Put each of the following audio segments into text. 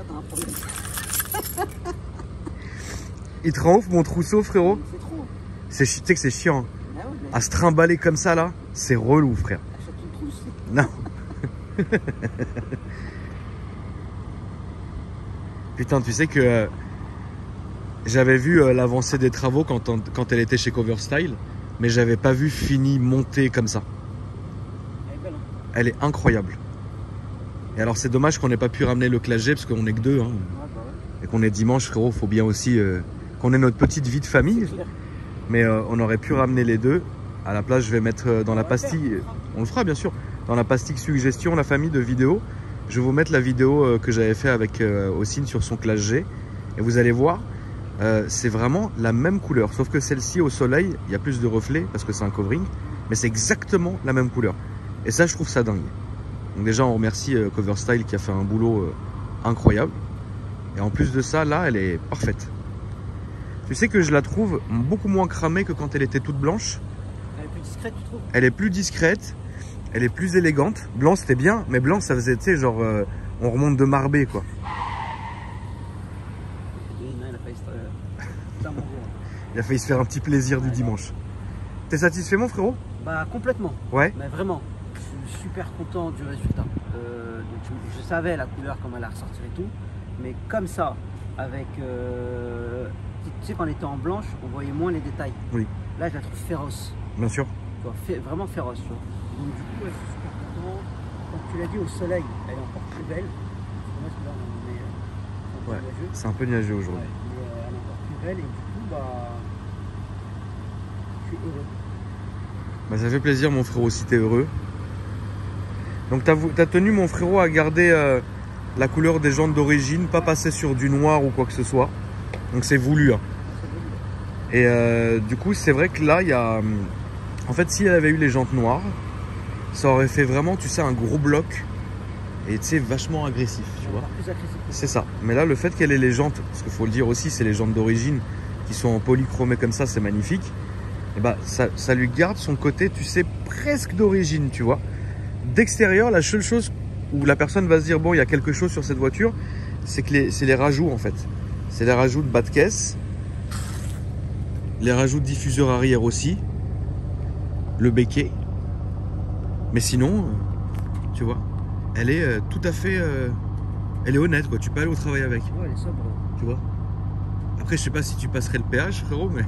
t'as un problème. Il te rend ouf mon trousseau, frérot? C'est trop. Tu sais que c'est chiant. Hein. Ah ouais, mais À se trimballer comme ça, là, c'est relou, frère. achète une trousse. Non. Putain, tu sais que j'avais vu l'avancée des travaux quand elle était chez Coverstyle, mais j'avais pas vu fini monter comme ça. Elle est belle, hein. Elle est incroyable. Et alors c'est dommage qu'on n'ait pas pu ramener le Classe G parce qu'on est que deux. Hein. Ouais, bah ouais. Et qu'on est dimanche, frérot, faut bien aussi qu'on ait notre petite vie de famille. C'est clair. Mais on aurait pu ramener les deux. À la place, je vais mettre dans la pastille, on le fera bien sûr, dans la pastille suggestion, la famille de vidéos. Je vais vous mettre la vidéo que j'avais fait avec Ossine sur son Classe G. Et vous allez voir, c'est vraiment la même couleur. Sauf que celle-ci, au soleil, il y a plus de reflets parce que c'est un covering. Mais c'est exactement la même couleur. Et ça, je trouve ça dingue. Donc déjà, on remercie Coverstyle qui a fait un boulot incroyable. Et en plus de ça, là, elle est parfaite. Tu sais que je la trouve beaucoup moins cramée que quand elle était toute blanche. Elle est plus discrète, tu trouves? Elle est plus discrète, elle est plus élégante. Blanc, c'était bien, mais blanc, ça faisait, tu sais, genre, on remonte de Marbé, quoi. Elle a failli se... Il a failli se faire un petit plaisir du dimanche. T'es satisfait, mon frérot? Bah complètement. Ouais. Mais vraiment, je suis super content du résultat. Donc je savais la couleur comment elle allait ressortir et tout, mais comme ça, avec, tu sais quand elle était en blanche, on voyait moins les détails. Oui. Là, je la trouve féroce. Bien sûr. Tu vois, vraiment féroce. Tu vois. Donc du coup, ouais, je suis super content. Comme tu l'as dit, au soleil, elle est encore plus belle. Parce que là, on est un peu Ouais. nuageux. C'est un peu nuageux aujourd'hui. Ouais, mais elle est encore plus belle et du coup, bah, je suis heureux. Bah, ça fait plaisir, mon frérot, si t'es heureux. Donc t'as tenu, mon frérot, à garder la couleur des jantes d'origine, pas passer sur du noir ou quoi que ce soit. Donc c'est voulu. Hein. Et du coup, c'est vrai que là, il y a... En fait, si elle avait eu les jantes noires, ça aurait fait vraiment, tu sais, un gros bloc. Et tu sais, vachement agressif, tu vois. Plus agressif. C'est ça. Mais là, le fait qu'elle ait les jantes, parce qu'il faut le dire aussi, c'est les jantes d'origine qui sont en polychromé comme ça, c'est magnifique. Et bah, ça lui garde son côté, tu sais, presque d'origine, tu vois. D'extérieur, la seule chose où la personne va se dire, bon, il y a quelque chose sur cette voiture, c'est que c'est les rajouts, en fait. C'est les rajouts de bas de caisse, les rajouts de diffuseur arrière aussi, le béquet. Mais sinon, tu vois, elle est tout à fait... elle est honnête, quoi. Tu peux aller au travail avec, Ouais, elle est sobre. tu vois. Après, je sais pas si tu passerais le péage, frérot, mais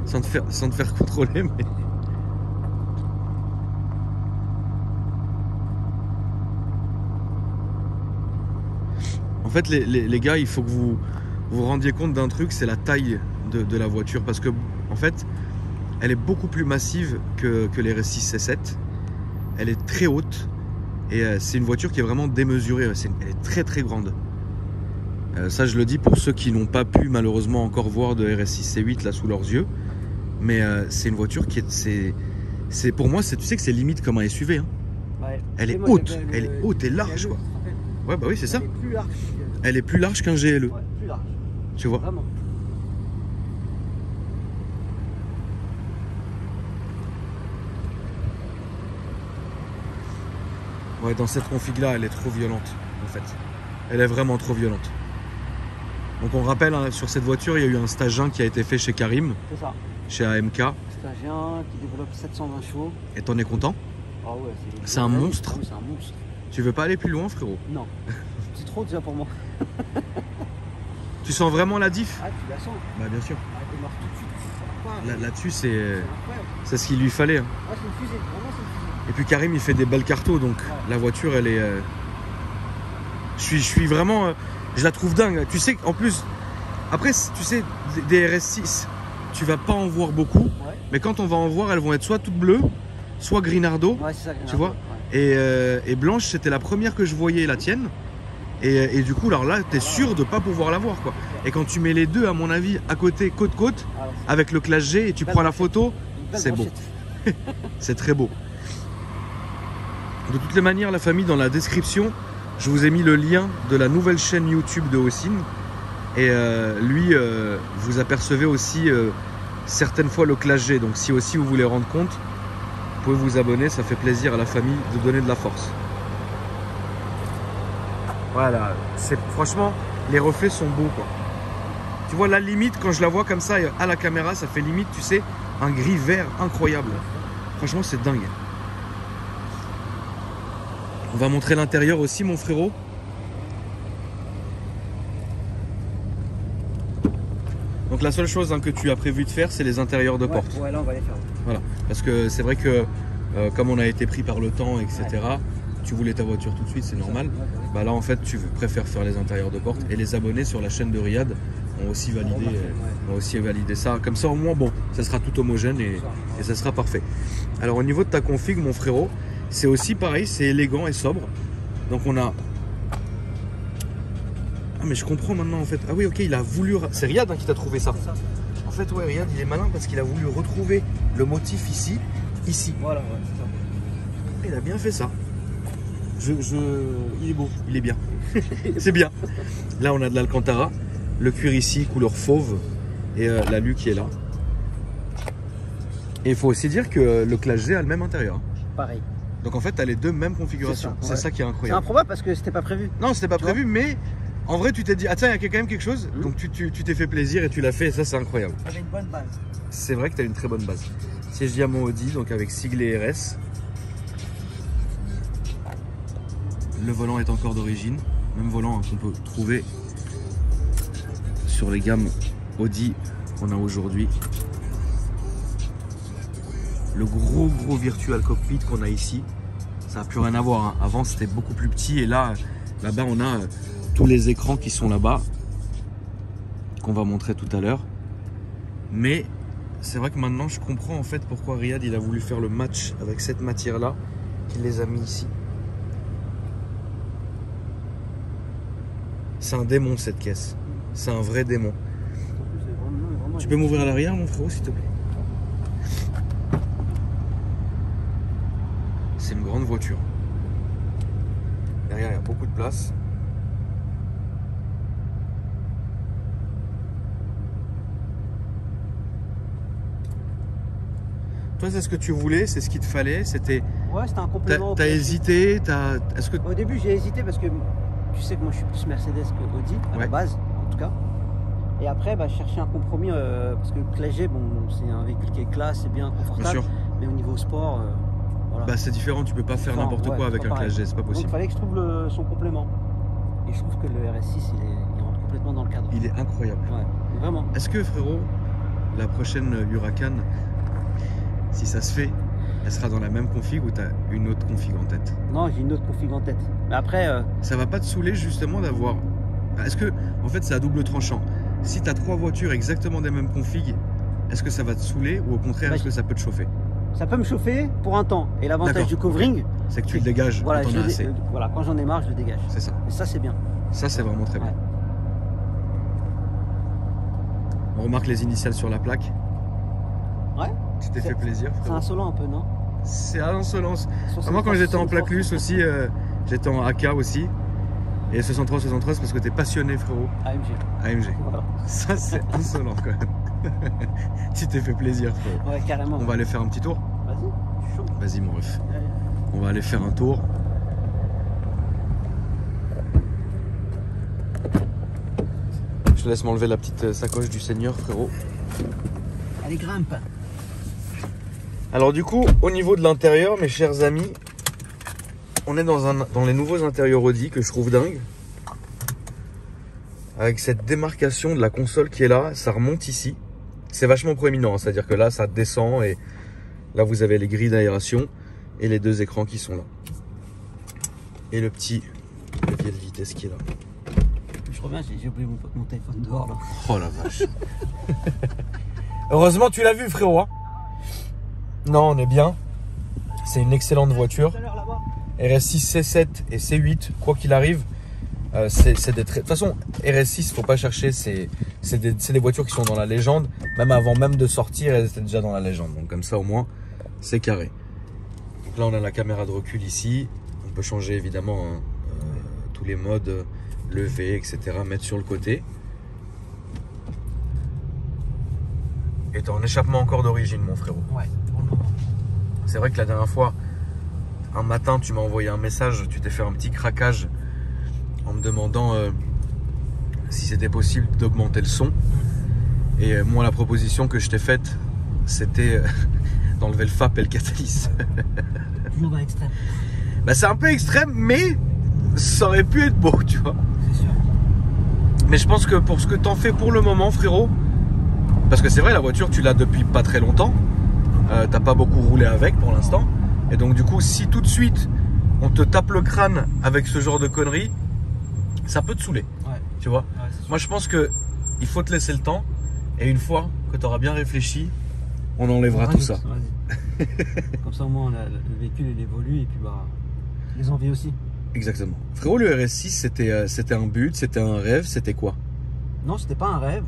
sans te faire contrôler, mais... En fait, les gars, il faut que vous vous rendiez compte d'un truc, c'est la taille de la voiture. Parce que, en fait, elle est beaucoup plus massive que les RS6 C7. Elle est très haute. Et c'est une voiture qui est vraiment démesurée. Elle est très très grande. Ça, je le dis pour ceux qui n'ont pas pu malheureusement encore voir de RS6 C8 là sous leurs yeux. Mais c'est une voiture qui est... C'est pour moi, tu sais que c'est limite comme un SUV. Hein. Ouais. Elle est Moi, haute. j'avais Elle est haute et large, quoi. Ouais, bah oui, c'est ça. Elle est plus large. Elle est plus large qu'un GLE. Ouais, plus large. Tu vois. Vraiment. Ouais, dans cette config-là, elle est trop violente, en fait. Elle est vraiment trop violente. Donc on rappelle, hein, sur cette voiture, il y a eu un stage 1 qui a été fait chez Karim, C'est ça. chez AMK. Stagien qui développe 720 chevaux. Et t'en es content? Ah ouais, C'est un monstre. Ah oui, c'est un monstre. Tu veux pas aller plus loin, frérot? Non. C'est trop déjà pour moi. Tu sens vraiment la diff? Ah, tu la sens. Bah bien sûr. Ah, elle démarre tout de suite. Là-dessus, C'est incroyable. c'est ce qu'il lui fallait. Hein. Ah, c'est une fusée. Vraiment, c'est une fusée. Et puis Karim, il fait des belles cartos, donc la voiture, elle est... Je suis vraiment... je la trouve dingue. Tu sais, en plus... Après, tu sais, des RS6, tu vas pas en voir beaucoup. Ouais. Mais quand on va en voir, elles vont être soit toutes bleues, soit grinardo. Ouais, c'est ça. Tu vois. Ouais. Et blanche, c'était la première que je voyais, la tienne. Et du coup, alors là, tu es sûr de pas pouvoir la voir, quoi. Et quand tu mets les deux, à mon avis, à côté, côte-côte, Alors, avec le Classe G, et tu prends la photo, une belle c'est beau. brochette. C'est très beau. De toutes les manières, la famille, dans la description, je vous ai mis le lien de la nouvelle chaîne YouTube de Ossine. Et lui, vous apercevez aussi certaines fois le Classe G. Donc si aussi vous voulez rendre compte, vous pouvez vous abonner. Ça fait plaisir à la famille de donner de la force. Voilà, c'est franchement les reflets sont beaux, quoi. Tu vois, la limite, quand je la vois comme ça à la caméra, ça fait limite, tu sais, un gris vert incroyable. Franchement, c'est dingue. On va montrer l'intérieur aussi, mon frérot. Donc la seule chose que tu as prévu de faire, c'est les intérieurs de porte. Ouais, là on va les faire. Voilà, parce que c'est vrai que comme on a été pris par le temps, etc., tu voulais ta voiture tout de suite, c'est normal. Bah là en fait, tu préfères faire les intérieurs de porte. Et les abonnés sur la chaîne de Riyad ont aussi validé ça. Comme ça au moins, bon, ça sera tout homogène et ça sera parfait. Alors au niveau de ta config, mon frérot, c'est aussi pareil, c'est élégant et sobre. Donc on a... Ah mais je comprends maintenant en fait. Ah oui, ok, il a voulu... C'est Riyad qui t'a trouvé ça. En fait, ouais, Riyad, il est malin parce qu'il a voulu retrouver le motif ici. Voilà, ouais, c'est ça. Il a bien fait ça. Il est beau, il est bien. C'est bien. Là, on a de l'Alcantara, le cuir ici, couleur fauve, et l'alu qui est là. Et il faut aussi dire que le Clash G a le même intérieur. Pareil. Donc en fait, tu as les deux mêmes configurations. C'est ça qui est C'est incroyable. improbable parce que c'était pas prévu. Non, c'était pas prévu, mais en vrai, tu t'es dit, ah tiens, il y a quand même quelque chose. Donc tu t'es fait plaisir et tu l'as fait, et ça, c'est incroyable. J'avais une bonne base. C'est vrai que tu as une très bonne base. Siège diamant Audi, donc avec sigle RS. Le volant est encore d'origine. Même volant qu'on peut trouver sur les gammes Audi qu'on a aujourd'hui. Le gros virtual cockpit qu'on a ici, ça n'a plus rien à voir. Avant, c'était beaucoup plus petit. Et là-bas, on a tous les écrans qui sont là-bas, qu'on va montrer tout à l'heure. Mais c'est vrai que maintenant, je comprends en fait pourquoi Riyad il a voulu faire le match avec cette matière-là, qu'il les a mis ici. C'est un démon cette caisse. C'est un vrai démon. Tu peux m'ouvrir à l'arrière, mon frérot, s'il te plaît? C'est une grande voiture. Derrière, il y a beaucoup de place. Toi, c'est ce que tu voulais, c'est ce qu'il te fallait. C'était. Ouais, c'était un complément. T'as hésité, est-ce que... Au début, j'ai hésité parce que tu sais que moi je suis plus Mercedes que Audi, à la base, en tout cas. Et après, je cherchais un compromis parce que le Clash G, bon, c'est un véhicule qui est classe, c'est bien confortable. Bien sûr. Mais au niveau sport, voilà. C'est différent, tu peux pas faire n'importe quoi avec un Clash G, c'est pas possible. Donc il fallait que je trouve son complément. Et je trouve que le RS6, il rentre complètement dans le cadre. Il est incroyable. Ouais, vraiment. Est-ce que, frérot, la prochaine Huracan, si ça se fait, elle sera dans la même config ou tu as une autre config en tête? Non, j'ai une autre config en tête. Mais après... Ça va pas te saouler justement d'avoir... Est-ce que, en fait, c'est à double tranchant. Si tu as 3 voitures exactement des mêmes configs, est-ce que ça va te saouler ou au contraire, est-ce que ça peut te chauffer? Ça peut me chauffer pour un temps. Et l'avantage du covering, c'est que tu le dégages voilà, quand t'en as assez. Voilà, quand j'en ai marre, je le dégage. C'est ça. Et ça, c'est bien. Ça, c'est vraiment très bien. On remarque les initiales sur la plaque. Ouais. Tu t'es fait plaisir. C'est insolent un peu, non? C'est à l'insolence. Moi, quand j'étais en plaque luce aussi, j'étais en AK aussi. Et 63, c'est parce que t'es passionné, frérot. AMG. Voilà. Ça, c'est insolent quand même. Tu t'es fait plaisir, frérot. Ouais, carrément. On va aller faire un petit tour. Vas-y, je suis chaud. Vas-y, mon ref. On va aller faire un tour. Je te laisse m'enlever la petite sacoche du Seigneur, frérot. Allez, grimpe. Alors du coup, au niveau de l'intérieur, mes chers amis, on est dans les nouveaux intérieurs Audi que je trouve dingue. Avec cette démarcation de la console qui est là, ça remonte ici. C'est vachement proéminent, c'est-à-dire que là, ça descend et là, vous avez les grilles d'aération et les 2 écrans qui sont là. Et le petit levier de vitesse qui est là. Je reviens, j'ai oublié mon téléphone dehors là. Oh la vache. Heureusement, tu l'as vu, frérot. Hein? Non, on est bien. C'est une excellente voiture. RS6, C7 et C8, quoi qu'il arrive, c'est des très... De toute façon, RS6, faut pas chercher, c'est des voitures qui sont dans la légende. Même avant même de sortir, elles étaient déjà dans la légende. Donc comme ça, au moins, c'est carré. Donc là, on a la caméra de recul ici. On peut changer évidemment tous les modes, lever, etc. Mettre sur le côté. Et t'as un échappement encore d'origine, mon frérot. Ouais, pour le moment. C'est vrai que la dernière fois, un matin, tu m'as envoyé un message, tu t'es fait un petit craquage en me demandant si c'était possible d'augmenter le son. Et moi, la proposition que je t'ai faite, c'était d'enlever le FAP et le catalyse. Toujours dans l'extrême. Bah, c'est un peu extrême, mais ça aurait pu être beau, tu vois. C'est sûr. Mais je pense que pour ce que t'en fais pour le moment, frérot, parce que c'est vrai, la voiture, tu l'as depuis pas très longtemps. T'as pas beaucoup roulé avec pour l'instant. Et donc, du coup, si tout de suite, on te tape le crâne avec ce genre de conneries, ça peut te saouler. Ouais. Tu vois. Ouais, Moi, je pense que il faut te laisser le temps. Et une fois que tu auras bien réfléchi, on enlèvera tout ça. Comme ça, au moins, le véhicule, il évolue. Et puis, bah, les envies aussi. Exactement. Frérot, le RS6, c'était un but, c'était un rêve, c'était quoi? Non, c'était pas un rêve.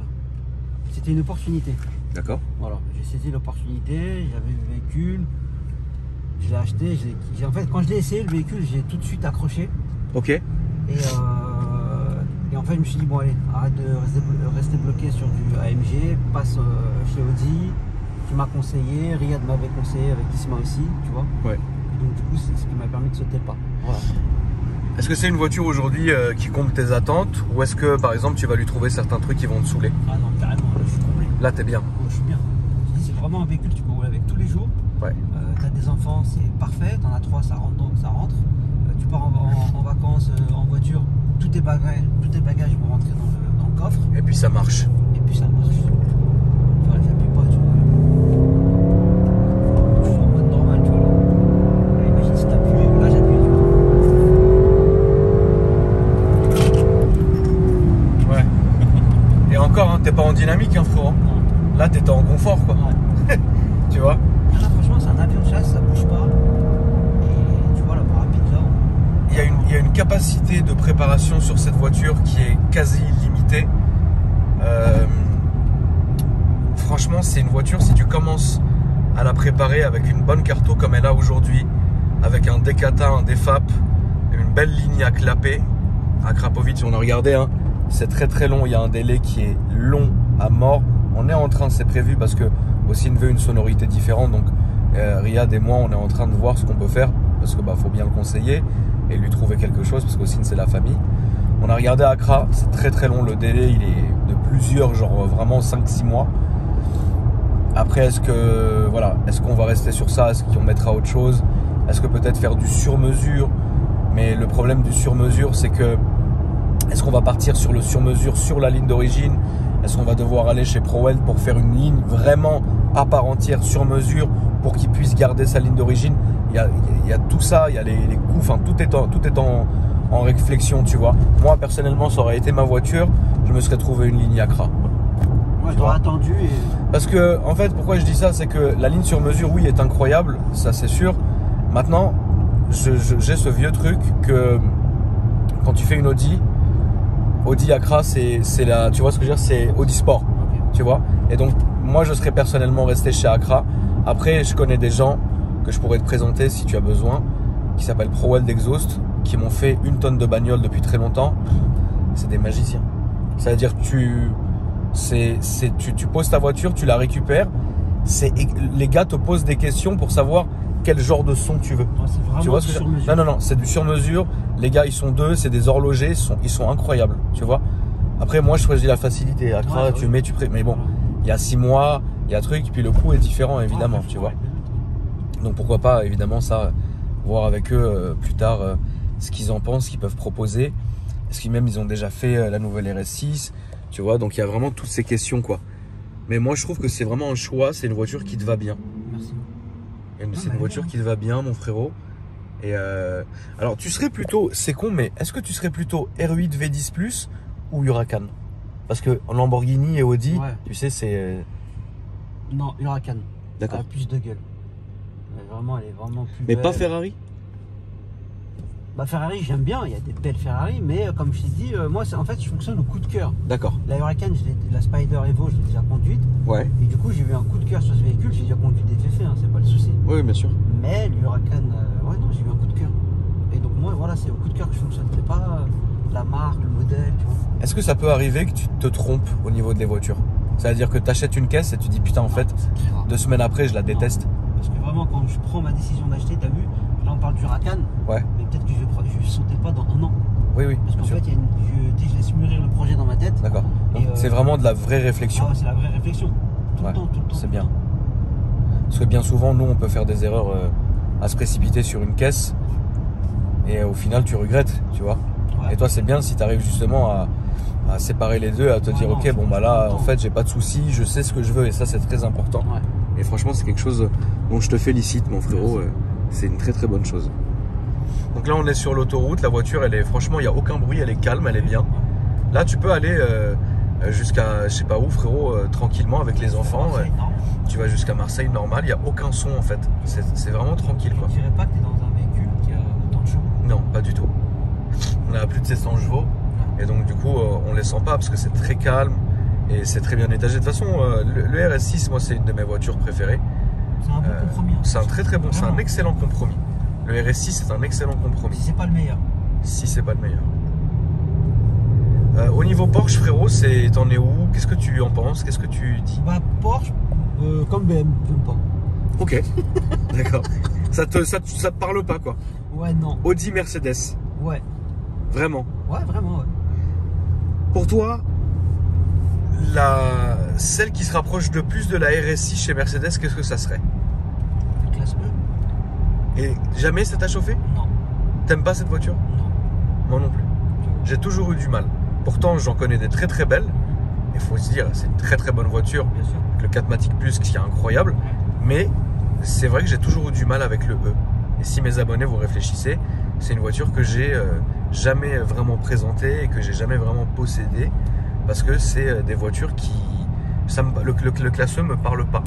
C'était une opportunité. D'accord. Voilà, j'ai saisi l'opportunité, j'avais le véhicule, je l'ai acheté. En fait, quand je l'ai essayé, le véhicule, j'ai tout de suite accroché. Ok. Et en fait, je me suis dit, bon, allez, arrête de rester bloqué sur du AMG, passe chez Audi. Tu m'as conseillé, Riyad m'avait conseillé avec Isma aussi, tu vois. Ouais. Et donc, du coup, c'est ce qui m'a permis de sauter le pas. Voilà. Est-ce que c'est une voiture aujourd'hui qui comble tes attentes, ou est-ce que, par exemple, tu vas lui trouver certains trucs qui vont te saouler? Ah non, carrément, là, je suis complet. Là, t'es bien. Oh, je suis bien. Je dis, c'est vraiment un véhicule que tu peux rouler avec tous les jours. Ouais. T'as des enfants, c'est parfait. T'en as 3, ça rentre donc ça rentre. Tu pars en vacances en voiture, tous tes bagages vont rentrer dans le coffre. Et puis ça marche. Et puis ça marche. Enfin, j'appuie pas, tu vois. Je suis en mode normal, tu vois. Là, imagine si t'appuies, là j'appuie, tu vois. Ouais. Et encore, hein, t'es pas en dynamique, hein, frérot. Non. Là, t'es en confort, quoi. Ouais. Tu vois. Là, franchement, c'est un avion de chasse, ça bouge pas. Et tu vois, la rapide là. Il y a une capacité de préparation sur cette voiture qui est quasi illimitée. Franchement, c'est une voiture, si tu commences à la préparer avec une bonne carto comme elle a aujourd'hui, avec un Decata, un DFAP, une belle ligne à clapper. À Krapovic, on a regardé, hein, c'est très très long. Il y a un délai qui est long à mort. On est en train, c'est prévu parce que Ossine veut une sonorité différente. Donc Riyad et moi, on est en train de voir ce qu'on peut faire parce que bah, faut bien le conseiller et lui trouver quelque chose parce qu'Ossine c'est la famille. On a regardé Accra, c'est très très long. Le délai, il est de plusieurs, genre vraiment 5-6 mois. Après, est-ce qu'on va rester sur ça? Est-ce qu'on mettra autre chose? Est-ce que peut-être faire du sur-mesure? Mais le problème du sur-mesure, c'est que est-ce qu'on va partir sur le sur-mesure sur la ligne d'origine? Est-ce qu'on va devoir aller chez ProWeld pour faire une ligne vraiment à part entière sur mesure pour qu'il puisse garder sa ligne d'origine? Il y a tout ça, il y a les coûts, enfin tout est en réflexion, tu vois. Moi personnellement, ça aurait été ma voiture, je me serais trouvé une ligne Accra. Moi, je t'aurais attendu et... Parce que, en fait, pourquoi je dis ça, c'est que la ligne sur mesure, oui, est incroyable, ça c'est sûr. Maintenant, j'ai ce vieux truc que quand tu fais une Audi Accra, c'est la, tu vois ce que je veux dire, c'est Audi Sport, Okay. tu vois. Et donc, moi, je serais personnellement resté chez Accra. Après, je connais des gens que je pourrais te présenter si tu as besoin, qui s'appellent ProWeld Exhaust, qui m'ont fait 1 tonne de bagnole depuis très longtemps. C'est des magiciens. Ça veut dire que tu poses ta voiture, tu la récupères. Les gars te posent des questions pour savoir quel genre de son tu veux. Non, c'est vraiment Tu vois ce que sur mesure. Non, c'est du sur-mesure. Les gars, ils sont deux, c'est des horlogers, ils sont incroyables, tu vois. Après, moi, je choisis la facilité. Accra, Ouais, tu ouais. mets, tu prêtes. Mais bon, il y a 6 mois, il y a un truc, puis le coût est différent, évidemment, Ouais, tu vois. ouais. Donc pourquoi pas, évidemment, ça, voir avec eux plus tard ce qu'ils en pensent, ce qu'ils peuvent proposer. Est-ce qu'ils même ils ont déjà fait la nouvelle RS6, tu vois. Donc il y a vraiment toutes ces questions, quoi. Mais moi, je trouve que c'est vraiment un choix. C'est une voiture qui te va bien. Merci. C'est une voiture qui te va bien, mon frérot. Et alors, tu serais plutôt, c'est con, mais est-ce que tu serais plutôt R8 V10 Plus ou Huracan? Parce que Lamborghini et Audi, Ouais. tu sais, c'est. Non, Huracan. D'accord. Elle a plus de gueule. Elle est vraiment plus Mais belle. pas Ferrari? Bah Ferrari, j'aime bien, il y a des belles Ferrari, mais comme je t'ai dit, moi en fait je fonctionne au coup de cœur. D'accord. La Huracan, la Spider Evo, je l'ai déjà conduite. Ouais. Et du coup j'ai eu un coup de cœur sur ce véhicule, j'ai déjà conduit des TFF, hein, c'est pas le souci. Oui, bien sûr. Mais l'Huracan, ouais non, j'ai eu un coup de cœur. Et donc moi voilà, c'est au coup de cœur que je fonctionne, c'est pas la marque, le modèle, tu vois. Est-ce que ça peut arriver que tu te trompes au niveau des voitures? C'est-à-dire que tu achètes une caisse et tu dis putain, en fait, C'est très rare. 2 semaines après, je la déteste. Parce que vraiment quand je prends ma décision d'acheter, t'as vu, là on parle du Huracan, Ouais. mais peut-être que je vais sauter pas dans 1 an. Oui, oui. Parce qu'en fait, je laisse mûrir le projet dans ma tête. D'accord. C'est vraiment de la vraie réflexion. Ah ouais, c'est la vraie réflexion. Tout le temps. C'est bien. Parce que bien souvent, nous, on peut faire des erreurs à se précipiter sur une caisse et au final, tu regrettes, tu vois. Ouais. Et toi, c'est bien si tu arrives justement à séparer les deux, à te dire, ok, bon, bah là, en fait, j'ai pas de soucis, je sais ce que je veux et ça, c'est très important. Ouais. Et franchement, c'est quelque chose dont je te félicite, mon frérot. C'est une très très bonne chose. Donc là, on est sur l'autoroute. La voiture, elle est franchement, il n'y a aucun bruit, elle est calme, elle est bien. Là, tu peux aller jusqu'à, je sais pas où, frérot, tranquillement avec les enfants. Tu vas jusqu'à Marseille normal, il n'y a aucun son en fait. C'est vraiment tranquille, quoi. Je dirais pas que tu es dans un véhicule qui a autant de chevaux. Non, pas du tout. On a plus de 700 chevaux et donc du coup, on les sent pas parce que c'est très calme et c'est très bien étagé. De toute façon, le RS6, moi, c'est une de mes voitures préférées. C'est un bon compromis. C'est un très très bon, c'est un excellent compromis. Le RS6, c'est un excellent compromis. Si c'est pas le meilleur. Si c'est pas le meilleur. Au niveau Porsche, frérot, t'en es où? Qu'est-ce que tu en penses? Qu'est-ce que tu dis? Bah, Porsche, comme BM, j'aime pas. Ok, d'accord. Ça te parle pas, quoi? Ouais, non. Audi, Mercedes? Ouais. Vraiment? Ouais, vraiment, ouais. Pour toi, celle qui se rapproche le plus de la RS6 chez Mercedes, qu'est-ce que ça serait? La classe E. Et jamais ça t'a chauffé? Non. T'aimes pas cette voiture? Non. Moi non plus. J'ai toujours eu du mal. Pourtant, j'en connais des très très belles. Il faut se dire, c'est une très très bonne voiture. Bien sûr. Le 4MATIC Plus qui est incroyable. Mais c'est vrai que j'ai toujours eu du mal avec le E. Et si mes abonnés, vous réfléchissez, c'est une voiture que j'ai jamais vraiment présentée et que j'ai jamais vraiment possédée. Parce que c'est des voitures qui... le classe E me parle pas.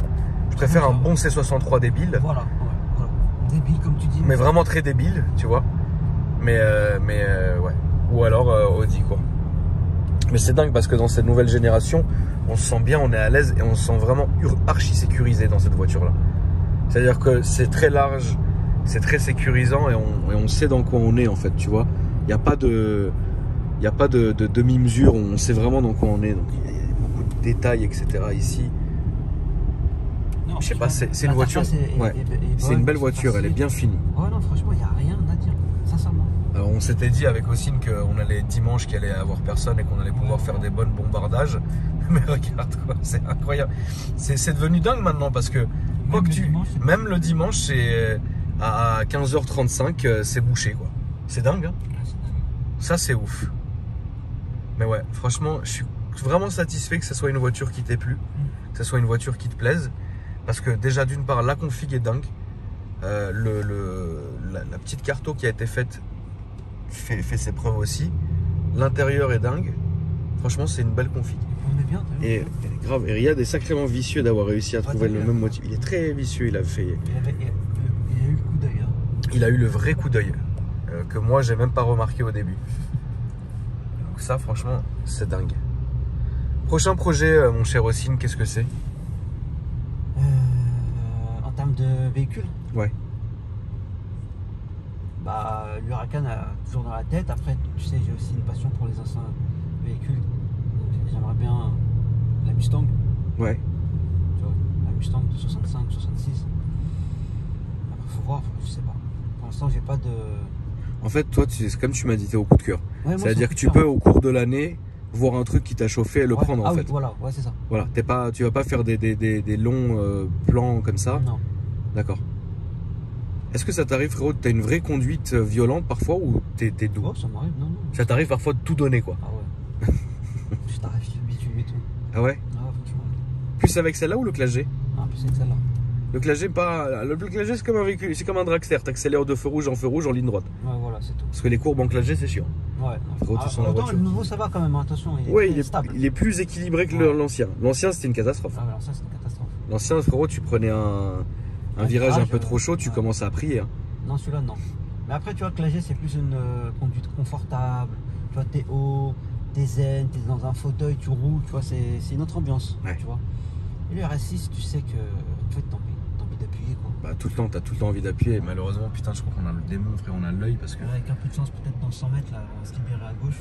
Je préfère un bon C63 débile. Voilà. Débile comme tu dis. Mais vraiment très débile, tu vois. Mais ouais. Ou alors Audi, quoi. Mais c'est dingue parce que dans cette nouvelle génération, on se sent bien, on est à l'aise et on se sent vraiment archi sécurisé dans cette voiture-là. C'est-à-dire que c'est très large, c'est très sécurisant et on sait dans quoi on est, en fait, tu vois. Il n'y a pas de demi-mesure, on sait vraiment dans quoi on est. Donc il y a beaucoup de détails, etc. ici. Non, je sais pas, c'est une voiture. C'est une belle voiture, elle est bien finie. Ouais, non, franchement, il n'y a rien à dire, sincèrement. Alors, on s'était dit avec Ossine qu'on allait dimanche, qu'il allait avoir personne et qu'on allait pouvoir faire des bonnes bombardages. Mais regarde quoi, c'est incroyable. C'est devenu dingue maintenant parce que même le dimanche, c'est à 15h35, c'est bouché, quoi. C'est dingue, hein. Ça, c'est ouf. Mais ouais, franchement, je suis vraiment satisfait que ce soit une voiture qui t'ait plu, que ce soit une voiture qui te plaise. Parce que déjà, d'une part, la config est dingue. La petite carto qui a été faite fait ses preuves aussi. L'intérieur est dingue. Franchement, c'est une belle config. On est bien, et grave. Et Riyad est sacrément vicieux d'avoir réussi à trouver le même motif. Il est très vicieux. Il a eu le coup d'œil. Il a eu le vrai coup d'œil que moi, j'ai même pas remarqué au début. Donc ça, franchement, c'est dingue. Prochain projet, mon cher Ossine, qu'est-ce que c'est? En termes de véhicule? Ouais. Bah, l'Huracan a toujours dans la tête. Après, tu sais, j'ai aussi une passion pour les anciens véhicules. J'aimerais bien la Mustang. Ouais. Tu vois, la Mustang de 65, 66. Après, faut voir, je sais pas. Pour l'instant, j'ai pas de... En fait, toi, c'est comme tu m'as dit, t'es au coup de cœur. Ouais, c'est-à-dire que tu peux, au cours de l'année, voir un truc qui t'a chauffé et le prendre, en fait. Oui, voilà, ouais, c'est ça. Voilà, tu vas pas faire des longs plans comme ça. Non. D'accord. Est-ce que ça t'arrive, frérot, t'as une vraie conduite violente parfois ou t'es doux? Oh, ça m'arrive, non. Ça t'arrive parfois de tout donner, quoi? Ah ouais. Je t'arrive, tu mets tout. Ah ouais? Ah ouais, franchement. Plus avec celle-là ou le Classe G? Ah, plus avec celle-là. Le Classe G, le Classe G, c'est comme un véhicule, c'est comme un dragster, t'accélères de feu rouge en ligne droite. Ouais, voilà, c'est tout. Parce que les courbes en Classe G, c'est chiant. Ouais. Frérot, tu sens la voiture. Le nouveau, ça va quand même, attention. Il est stable. Il est plus équilibré que l'ancien. L'ancien, c'était une catastrophe. Ah ouais, l'ancien, c'était une catastrophe. L'ancien, frérot, tu prenais un virage un peu trop chaud, tu commences à prier. Hein. Non, celui-là, non. Mais après, tu vois que la G, c'est plus une conduite confortable. Tu vois, t'es haut, t'es zen, t'es dans un fauteuil, tu roules, tu vois, c'est une autre ambiance. Ouais. Tu vois. Et le RS6, tu sais que en fait, t'as envie d'appuyer, quoi. Bah, tout le temps, t'as tout le temps envie d'appuyer. Malheureusement, putain, je crois qu'on a le démon, frère, on a l'œil parce que. Ouais, avec un peu de chance, peut-être dans 100 mètres, là, on va se libérer à gauche.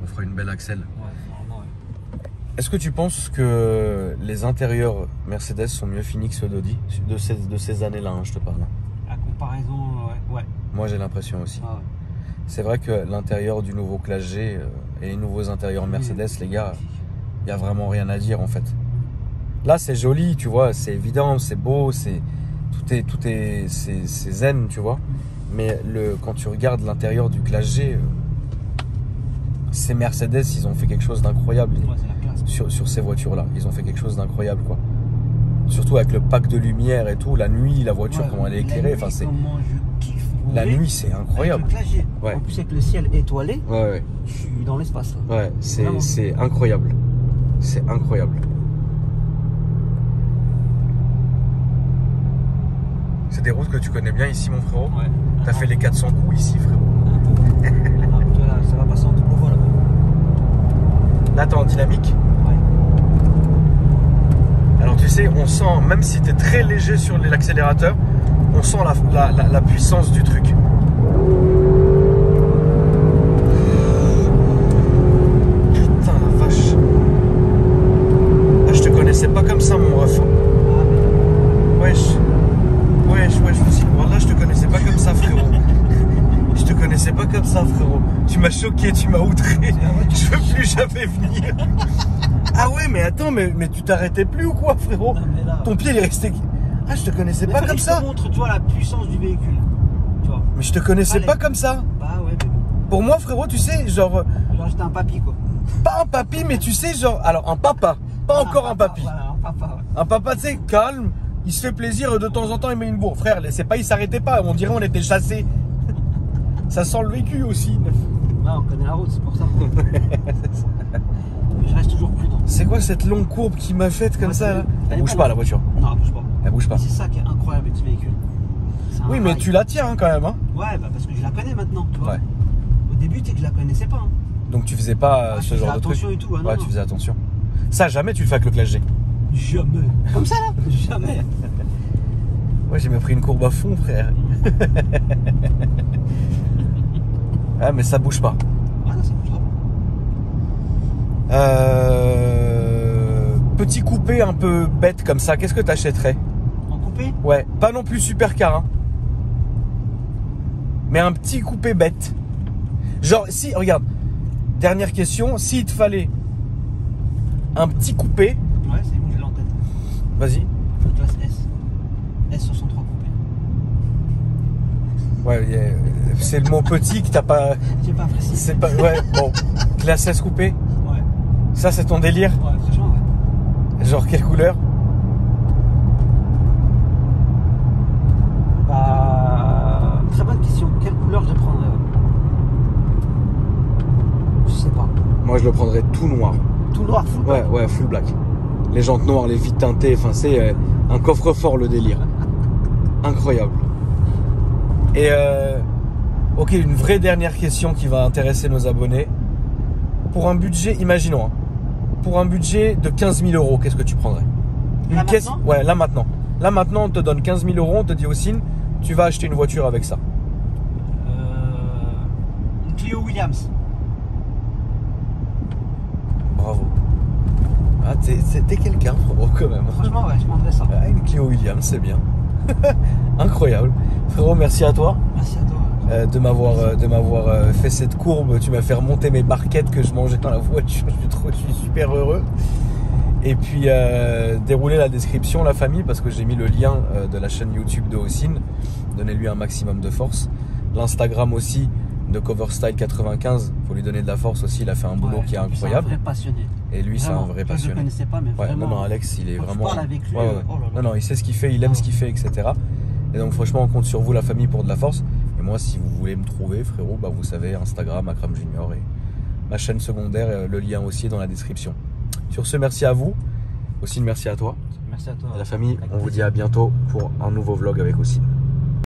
On fera une belle axelle. Ouais, normalement, ouais. Est-ce que tu penses que les intérieurs Mercedes sont mieux finis que ceux d'Audi de ces années-là, hein, je te parle? La comparaison, ouais. Moi, j'ai l'impression aussi. Ah ouais. c'est vrai que l'intérieur du nouveau Classe G et les nouveaux intérieurs Mercedes, les gars, il n'y a vraiment rien à dire en fait. Là, c'est joli, tu vois, c'est évident, c'est beau, tout est zen, tu vois. Mais quand tu regardes l'intérieur du Classe G, ces Mercedes, ils ont fait quelque chose d'incroyable sur ces voitures-là. Ils ont fait quelque chose d'incroyable, quoi. Surtout avec le pack de lumière et tout, la nuit, la voiture, comment elle est éclairée. Enfin, la nuit, c'est incroyable. Ouais. En plus, avec le ciel étoilé, ouais. Je suis dans l'espace. Ouais, c'est incroyable. C'est incroyable. C'est des routes que tu connais bien ici, mon frérot. Ouais. T'as fait les 400 coups ici, frérot. Ça va passer en double voie là-bas. Là, t'es en dynamique. Ouais. Alors, tu sais, on sent, même si t'es très léger sur l'accélérateur, on sent la puissance du truc. Putain, la vache. Ah, je te connaissais pas comme ça, mon ref. Wesh, aussi. Voilà, je te connaissais pas comme ça, frérot. Je te connaissais pas comme ça, frérot. Tu m'as choqué, tu m'as outré. Je veux plus jamais venir. Ah ouais, mais attends, mais tu t'arrêtais plus ou quoi, frérot? Là... Ton pied, il est resté... Ah, je te connaissais pas comme ça. Je te montre, tu vois, la puissance du véhicule. Tu vois. Mais je te connaissais pas comme ça. Bah ouais, mais bon. Pour moi, frérot, tu sais, genre j'étais un papy, quoi. Pas un papy, mais tu sais, genre... Alors, un papa. Pas encore un papy. Voilà, un papa, ouais. Un papa, tu sais, calme. Il se fait plaisir, de temps en temps, il met une bourre. Frère, c'est pas, il s'arrêtait pas. On dirait on était chassés. Ça sent le vécu aussi. Ouais, on connaît la route, c'est pour ça. Je reste toujours prudent. C'est quoi cette longue courbe qui m'a faite comme ça là? Elle bouge pas la voiture. Non, elle bouge pas. Elle bouge pas. C'est ça qui est incroyable avec ce véhicule. Oui, mais tu la tiens hein, quand même. Hein. Ouais, bah parce que je la connais maintenant. Tu vois. Ouais. Au début, tu sais que je la connaissais pas. Hein. Donc tu faisais pas ce genre de truc. Et tout, hein, ouais, tu faisais attention. Ça, jamais tu le fais avec le Classe G. Jamais. Comme ça là? Jamais. Ouais, j'ai même pris une courbe à fond, frère. Ah, mais ça bouge pas. Ah non, ça bouge pas. Petit coupé un peu bête comme ça, qu'est-ce que t'achèterais? En coupé? Ouais, pas non plus super car, hein. Mais un petit coupé bête. Genre, si, regarde, dernière question, s'il te fallait un petit coupé. Ouais, c'est bon, je l'ai en tête. Vas-y. Classe S. S63 coupé. Ouais, c'est le mot petit que t'as pas. J'ai pas apprécié. C'est pas. Ouais, bon. Classe S coupé. Ouais. Ça, c'est ton délire? Ouais, franchement, ouais. Genre, quelle couleur? Bah. Très bonne question. Quelle couleur je prendrais? Je sais pas. Moi, je le prendrais tout noir. Tout noir, full black? Ouais, full black. Les jantes noires, les vitres teintées, enfin, c'est un coffre-fort le délire. Incroyable. Et ok, une vraie dernière question qui va intéresser nos abonnés. Pour un budget, imaginons, hein, pour un budget de 15 000 €, qu'est-ce que tu prendrais? Là maintenant? Ouais, là maintenant. Là maintenant, on te donne 15 000 €, on te dit Ossine, tu vas acheter une voiture avec ça. Une Clio Williams. Bravo. Ah, t'es quelqu'un, frérot, quand même. Franchement, ouais, je prendrais ça. Ah, une Clio Williams, c'est bien. Incroyable. Frérot, merci à toi. Merci à toi. De m'avoir fait cette courbe. Tu m'as fait remonter mes barquettes que je mangeais dans la voiture. Je suis super heureux. Et puis dérouler la description, la famille, parce que j'ai mis le lien de la chaîne YouTube de Ossine. Donnez-lui un maximum de force. L'Instagram aussi de Coverstyle 95. Faut lui donner de la force aussi. Il a fait un boulot qui est incroyable. C'est un vrai passionné. Et lui, c'est un vrai passionné. Je ne le connaissais pas, mais vraiment. Non, Alex, il est quand vraiment. tu parles avec lui, ouais. oh là là. Non, il sait ce qu'il fait, il aime ce qu'il fait, etc. Et donc, franchement, on compte sur vous, la famille, pour de la force. Et moi, si vous voulez me trouver, frérot, bah, vous savez, Instagram, Akram Junior et ma chaîne secondaire, le lien aussi est dans la description. Sur ce, merci à vous. Ossine, merci à toi. Merci à toi. Et la famille, on vous dit à bientôt pour un nouveau vlog avec Ossine.